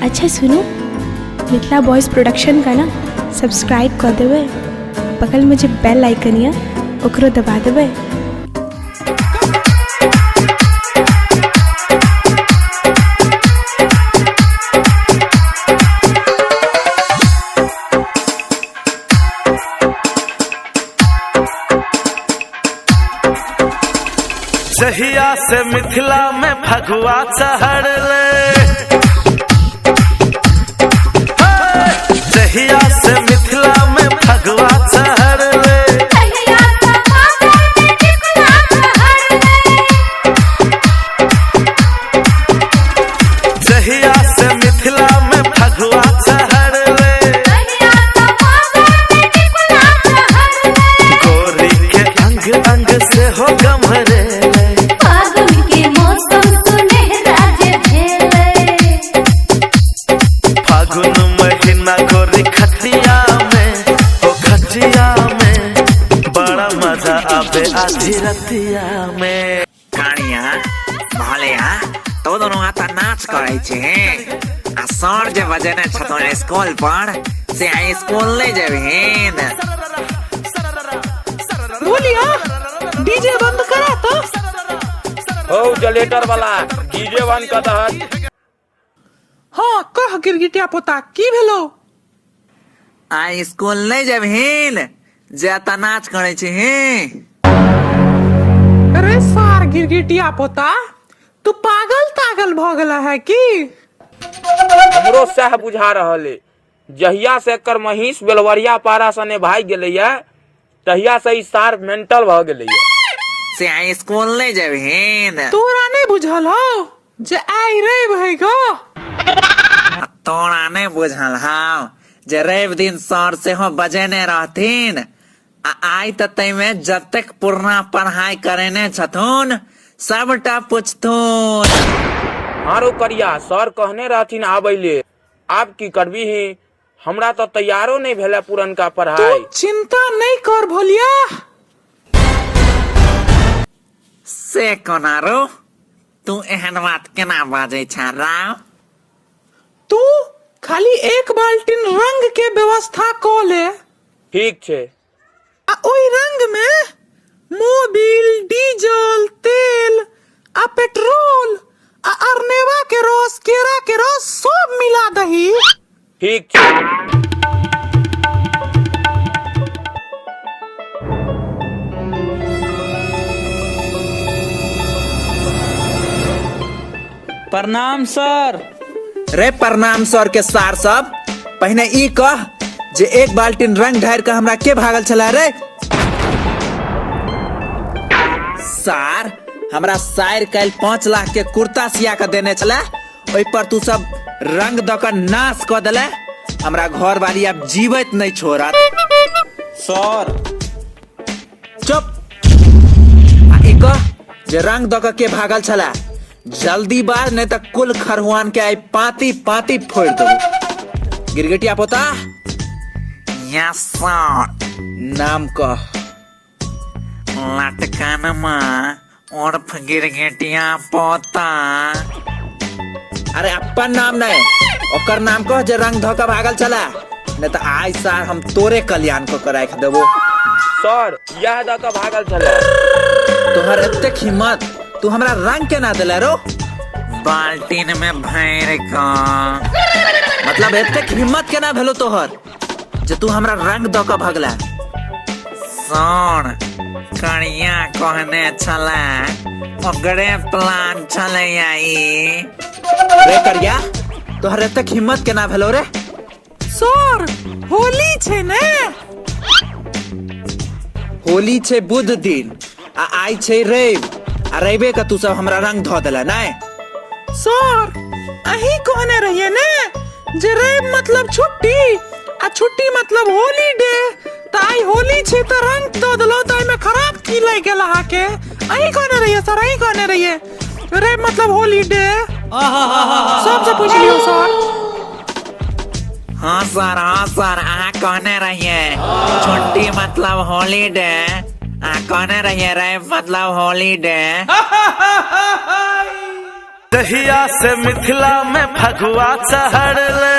अच्छा सुनो, Mithila boys production का ना सब्सक्राइब कर देवे, बगल में जो बेल आइकन है ओकरो दबा देवे। जहिया से मिथिला में फगुआ चढ़ले, जहिया से मिथिला में फगुआ चढ़ले, जहिया से मिथिला में फगुआ चढ़ले, गोरी के अंग अंग से हो गमरे, गोरी खटिया में ओ खटिया में बड़ा मजा आवे आधी रतिया में। कानिया भलिया तो दोनों आता नाच करे छे आ सर जे बजने छथुन स्कूल पर से आई स्कूल ले जेबहिन। बोलिया डीजे बंद करा तो हो जनरेटर वाला डीजे बंद कर दहत। हाँ कह गिरगिटिया पोता की भेलो? आई स्कूल ले जेबहिन जे आता नाच करे छे। अरे सार गिरगिटिया पोता तू पागल तागल भ गेला है की? हमरो सह बुझा रहले, जहिया से कर महिष बेलवरिया पारा सने भाग गेलैया तहिया से ई सार मेंटल भ गेलैया। से आई स्कूल ले जेबहिन। तोरा नहीं बुझल हो जे आई रे भइगो? तोरा नहीं बुझल हाउ जे रवि दिन सर से हो बजेने रहथिन आ आई त तई में जब तक पूर्णा पढ़ाई करेने छथुन सबटा पूछथुन। हारो करिया सर कहने रहथिन आबैले, आप की करबी ही? हमरा तो तैयारो नहीं भेले पूरन का पढ़ाई। तू चिंता नहीं कर भोलिया। से कोनारो तू एहन बात केना बाजे छ राव? तू खाली एक बाल्टीन रंग के व्यवस्था क ले। ठीक छे। आ ओई रंग में मोबिल, डीजल, तेल आ पेट्रोल आ अरनेवा के रस, केरा के रस सब मिला दही। ठीक छे। प्रणाम सर। रे प्रणाम सर के सार सब। पहले ई कह जे एक बाल्टीन रंग ढार के हमरा के भागल छला रे? सार हमरा सार कल 5 लाख के कुर्ता सिया के देने छला, ओई पर तू सब रंग द के नाश क देले। हमरा घर वाली अब जीवित नहीं छोड़त। सर चुप। आ ई कह जे रंग द के भागल छला? जल्दी बार नहीं तो कुल खरहुआन के आई पाती पाती फोड़ दो। गिरगिटिया पोता। Yes sir. नाम कह। लटकानमा उर्फ गिरगिटिया पोता। अरे अपन नाम नहीं, ओकर नाम कह जे रंग धोका भागल चला, नहीं तो आज सार हम तोरे कल्याण को कराए देबो। सर यह द के भागल छला। तोहर एतेक हिम्मत, तू हमरा रंग के ना दिला रो? बाल्टीन में भैर का मतलब एतेक हिम्मत के ना भेलो तोहर जे तू हमरा रंग द के भगला? सुन कड़िया कहने छला ओकरे प्लान छले आई। रे कड़िया तोहर एतेक हिम्मत के ना भेलो रे? सर होली छे ने? होली छे बुध दिन आ आई छे रवि, आ रविए का तू सब हमरा रंग धो देला नहीं? सर अही कहने रहिए ने जे रवि मतलब छुट्टी आ छुट्टी मतलब हॉलीडे, त आई होली छे त रंग दो दलो त में खराब की लग गेला हाके। अही कहने रहिए सर, अही कहने रहिए रवि मतलब हॉलीडे। सबसे पूछ लियो सर। हाँ सर आ कहने रहिए छुट्टी मतलब हॉलीडे, आ कहने रहिए रवि मतलब हॉलीडे। दहिया से मिथिला में फगुआ चढ़ ले